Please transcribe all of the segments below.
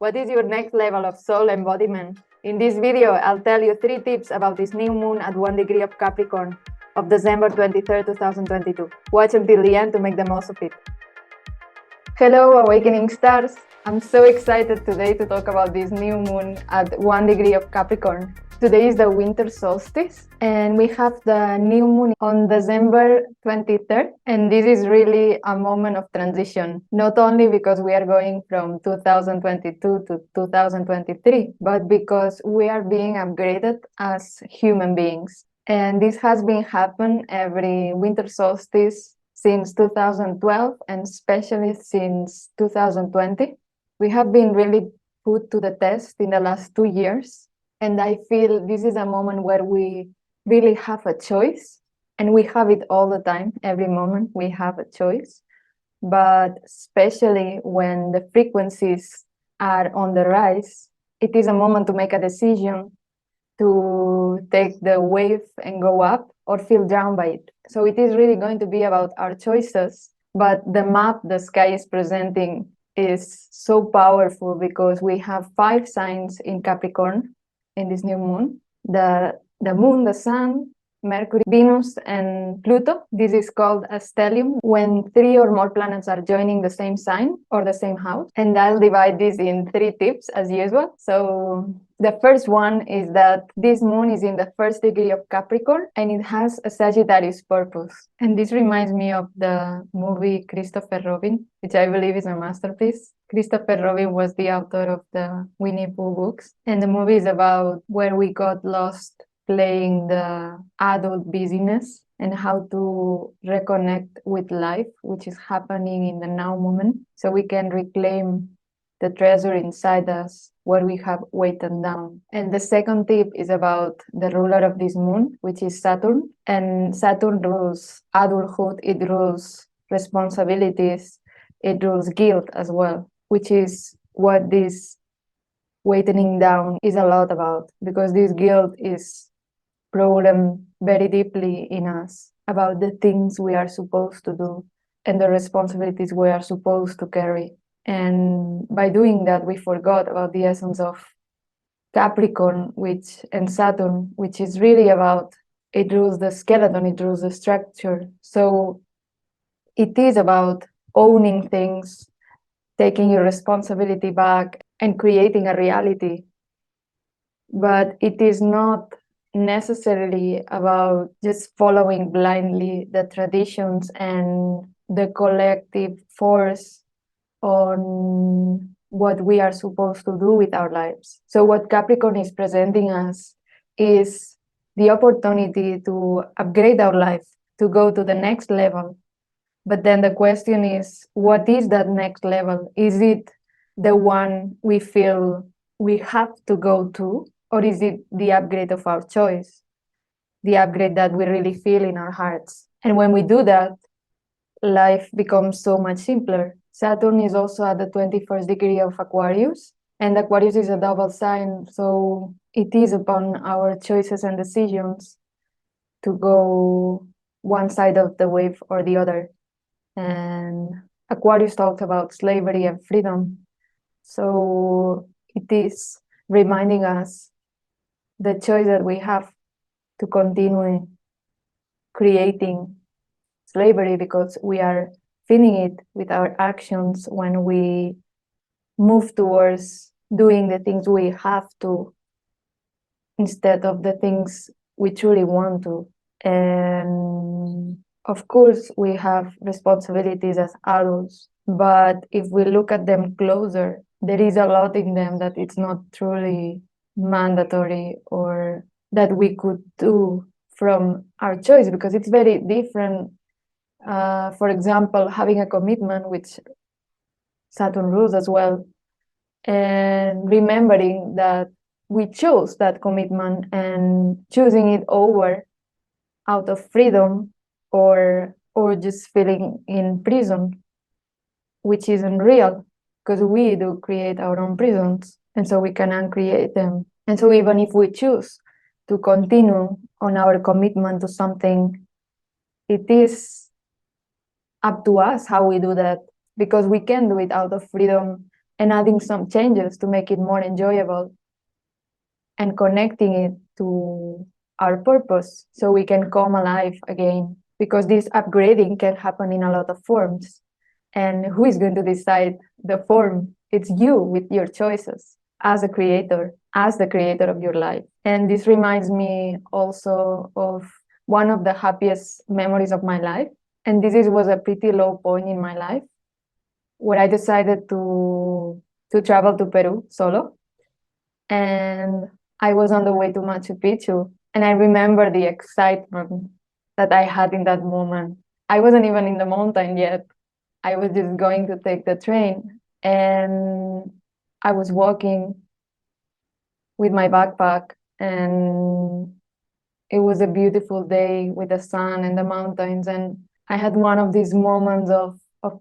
What is your next level of soul embodiment? In this video, I'll tell you 3 tips about this new moon at 1 degree of Capricorn of December 23rd, 2022. Watch until the end to make the most of it. Hello, Awakening Stars! I'm so excited today to talk about this new moon at 1 degree of Capricorn. Today is the winter solstice, and we have the new moon on December 23rd, and this is really a moment of transition, not only because we are going from 2022 to 2023, but because we are being upgraded as human beings. And this has been happening every winter solstice since 2012, and especially since 2020. We have been really put to the test in the last 2 years. And I feel this is a moment where we really have a choice, and we have it all the time. Every moment we have a choice, but especially when the frequencies are on the rise, it is a moment to make a decision to take the wave and go up or feel drowned by it. So it is really going to be about our choices, but the map the sky is presenting is so powerful because we have 5 signs in Capricorn in this new moon: the moon, the sun, Mercury, Venus, and Pluto. This is called a stellium when 3 or more planets are joining the same sign or the same house. And I'll divide this in 3 tips as usual. So the first one is that this moon is in the 1st degree of Capricorn, and it has a Sagittarius purpose. And this reminds me of the movie Christopher Robin, which I believe is a masterpiece. Christopher Robin was the author of the Winnie Pooh books, and the movie is about where we got lost playing the adult busyness and how to reconnect with life, which is happening in the now moment, so we can reclaim the treasure inside us where we have weighted down. And the second tip is about the ruler of this moon, which is Saturn. And Saturn rules adulthood, it rules responsibilities, it rules guilt as well, which is what this weighting down is a lot about, because this guilt is programmed very deeply in us about the things we are supposed to do and the responsibilities we are supposed to carry. And by doing that, we forgot about the essence of Capricorn and Saturn, which is really about, it rules the skeleton, it rules the structure. So it is about owning things, taking your responsibility back, and creating a reality. But it is not necessarily about just following blindly the traditions and the collective force on what we are supposed to do with our lives. So what Capricorn is presenting us is the opportunity to upgrade our life, to go to the next level. But then the question is, what is that next level? Is it the one we feel we have to go to, or is it the upgrade of our choice, the upgrade that we really feel in our hearts? And when we do that, life becomes so much simpler. Saturn is also at the 21st degree of Aquarius, and Aquarius is a double sign, so it is upon our choices and decisions to go one side of the wave or the other. And Aquarius talks about slavery and freedom, so it is reminding us the choice that we have to continue creating slavery, because we are feeling it with our actions when we move towards doing the things we have to instead of the things we truly want to. And of course, we have responsibilities as adults, but if we look at them closer, there is a lot in them that it's not truly mandatory or that we could do from our choice, because it's very different. For example, having a commitment, which Saturn rules as well, and remembering that we chose that commitment and choosing it over out of freedom or just feeling in prison, which isn't real, because we do create our own prisons, and so we can uncreate them. And so even if we choose to continue on our commitment to something, it is up to us how we do that, because we can do it out of freedom and adding some changes to make it more enjoyable and connecting it to our purpose so we can come alive again. Because this upgrading can happen in a lot of forms. And who is going to decide the form? It's you with your choices as a creator, as the creator of your life. And this reminds me also of one of the happiest memories of my life. And this was a pretty low point in my life where I decided to travel to Peru solo. And I was on the way to Machu Picchu. And I remember the excitement that I had in that moment. I wasn't even in the mountain yet. I was just going to take the train. And I was walking with my backpack. And it was a beautiful day with the sun and the mountains. And I had one of these moments of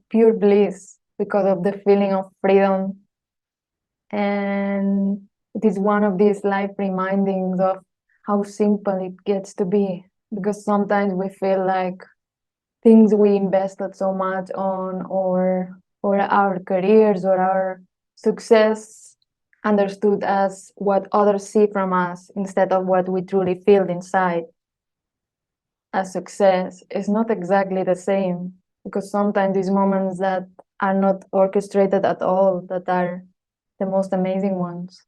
pure bliss because of the feeling of freedom. And it is one of these life remindings of how simple it gets to be. Because sometimes we feel like things we invested so much on, or our careers or our success, understood as what others see from us instead of what we truly feel inside as success, is not exactly the same. Because sometimes these moments that are not orchestrated at all, that are the most amazing ones.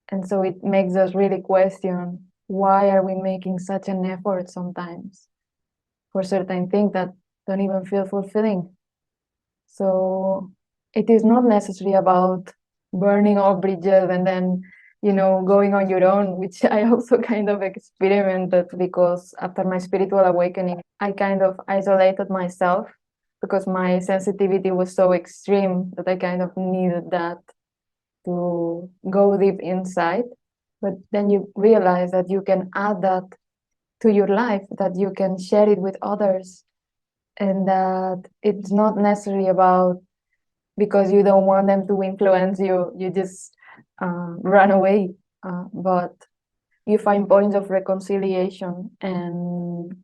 And so it makes us really question, why are we making such an effort sometimes for certain things that don't even feel fulfilling? So it is not necessarily about burning all bridges and then, going on your own, which I also kind of experimented, because after my spiritual awakening, I kind of isolated myself because my sensitivity was so extreme that I kind of needed that to go deep inside. But then you realize that you can add that to your life, that you can share it with others, and that it's not necessarily about because you don't want them to influence you, you just run away. But you find points of reconciliation, and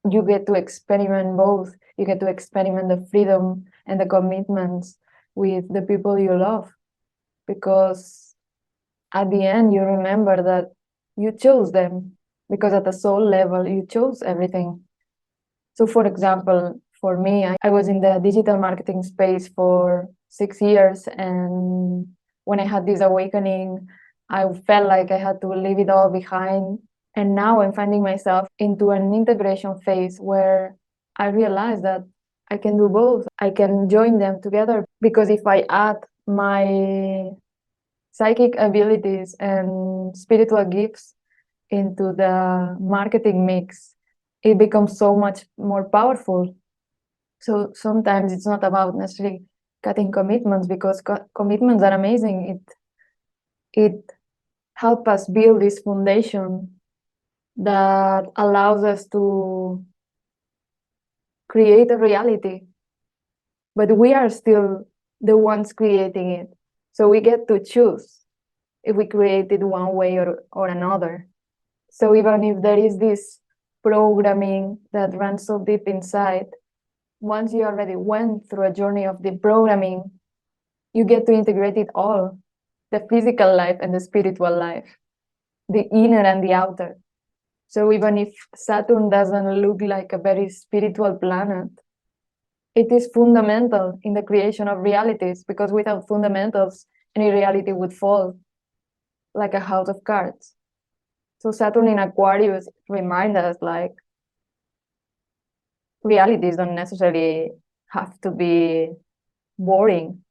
you get to experiment both. You get to experiment the freedom and the commitments with the people you love, because at the end you remember that you chose them, because at the soul level you chose everything. So for example, for me, I was in the digital marketing space for 6 years, and when I had this awakening, I felt like I had to leave it all behind. And now I'm finding myself into an integration phase where I realize that I can do both. I can join them together, because if I add my psychic abilities and spiritual gifts into the marketing mix, it becomes so much more powerful. So sometimes it's not about necessarily cutting commitments, because commitments are amazing. It helps us build this foundation that allows us to create a reality, but we are still the ones creating it. So we get to choose if we create it one way or another. So even if there is this programming that runs so deep inside, once you already went through a journey of the programming, you get to integrate it all, the physical life and the spiritual life, the inner and the outer. So even if Saturn doesn't look like a very spiritual planet, it is fundamental in the creation of realities, because without fundamentals, any reality would fall like a house of cards. So Saturn in Aquarius reminds us, like, realities don't necessarily have to be boring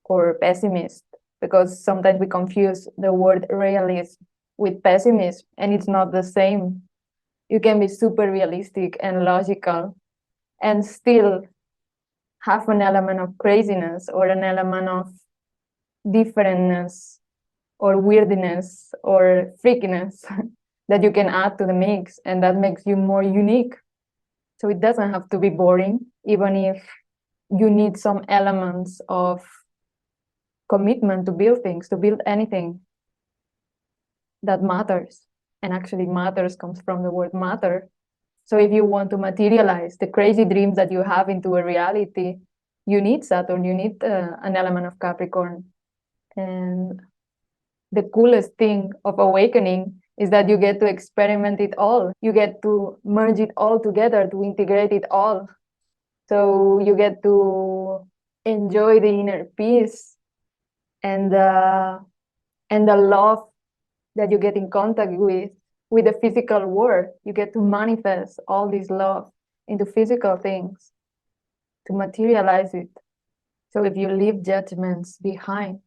or pessimist, because sometimes we confuse the word realism with pessimism, and it's not the same. You can be super realistic and logical and still have an element of craziness or an element of differentness or weirdness or freakiness that you can add to the mix, and that makes you more unique. So it doesn't have to be boring, even if you need some elements of commitment to build things, to build anything that matters. And actually, matters comes from the word matter. So if you want to materialize the crazy dreams that you have into a reality, you need Saturn, you need an element of Capricorn. And the coolest thing of awakening is that you get to experiment it all. You get to merge it all together, to integrate it all. So you get to enjoy the inner peace and the love that you get in contact with the physical world. You get to manifest all this love into physical things, to materialize it. So if you leave judgments behind,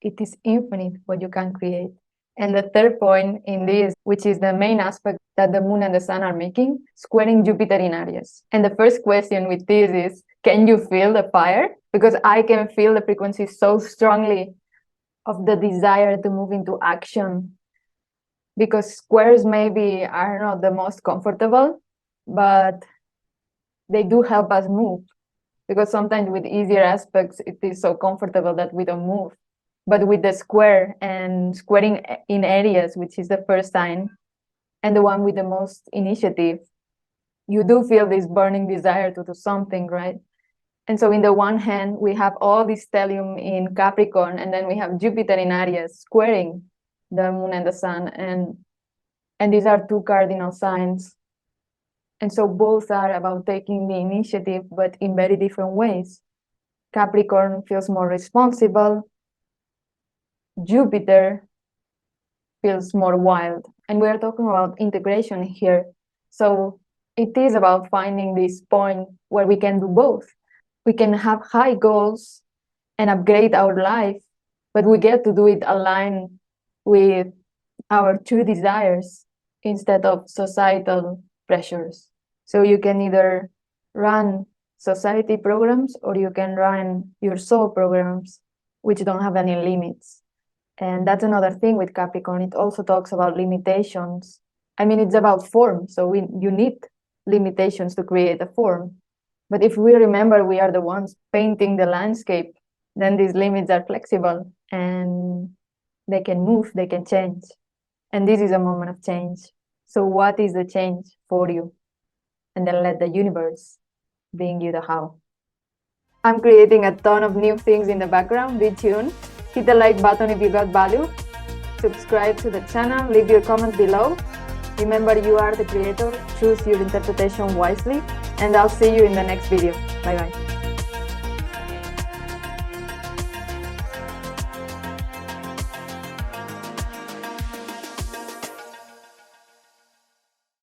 it is infinite what you can create. And the third point in this, which is the main aspect that the moon and the sun are making, squaring Jupiter in Aries. And the first question with this is, can you feel the fire? Because I can feel the frequency so strongly of the desire to move into action. Because squares maybe are not the most comfortable, but they do help us move. Because sometimes with easier aspects, it is so comfortable that we don't move. But with the square and squaring in Aries, which is the first sign, and the one with the most initiative, you do feel this burning desire to do something, right? And so in the one hand, we have all this stellium in Capricorn, and then we have Jupiter in Aries squaring the moon and the sun. And these are two cardinal signs. And so both are about taking the initiative, but in very different ways. Capricorn feels more responsible. Jupiter feels more wild. And we are talking about integration here. So it is about finding this point where we can do both. We can have high goals and upgrade our life, but we get to do it aligned with our true desires instead of societal pressures. So you can either run society programs or you can run your soul programs, which don't have any limits. And that's another thing with Capricorn. It also talks about limitations. I mean, it's about form. So you need limitations to create a form. But if we remember we are the ones painting the landscape, then these limits are flexible and they can move, they can change. And this is a moment of change. So what is the change for you? And then let the universe bring you the how. I'm creating a ton of new things in the background. Be tuned. Hit the like button if you got value. Subscribe to the channel. Leave your comments below. Remember, you are the creator. Choose your interpretation wisely. And I'll see you in the next video. Bye bye.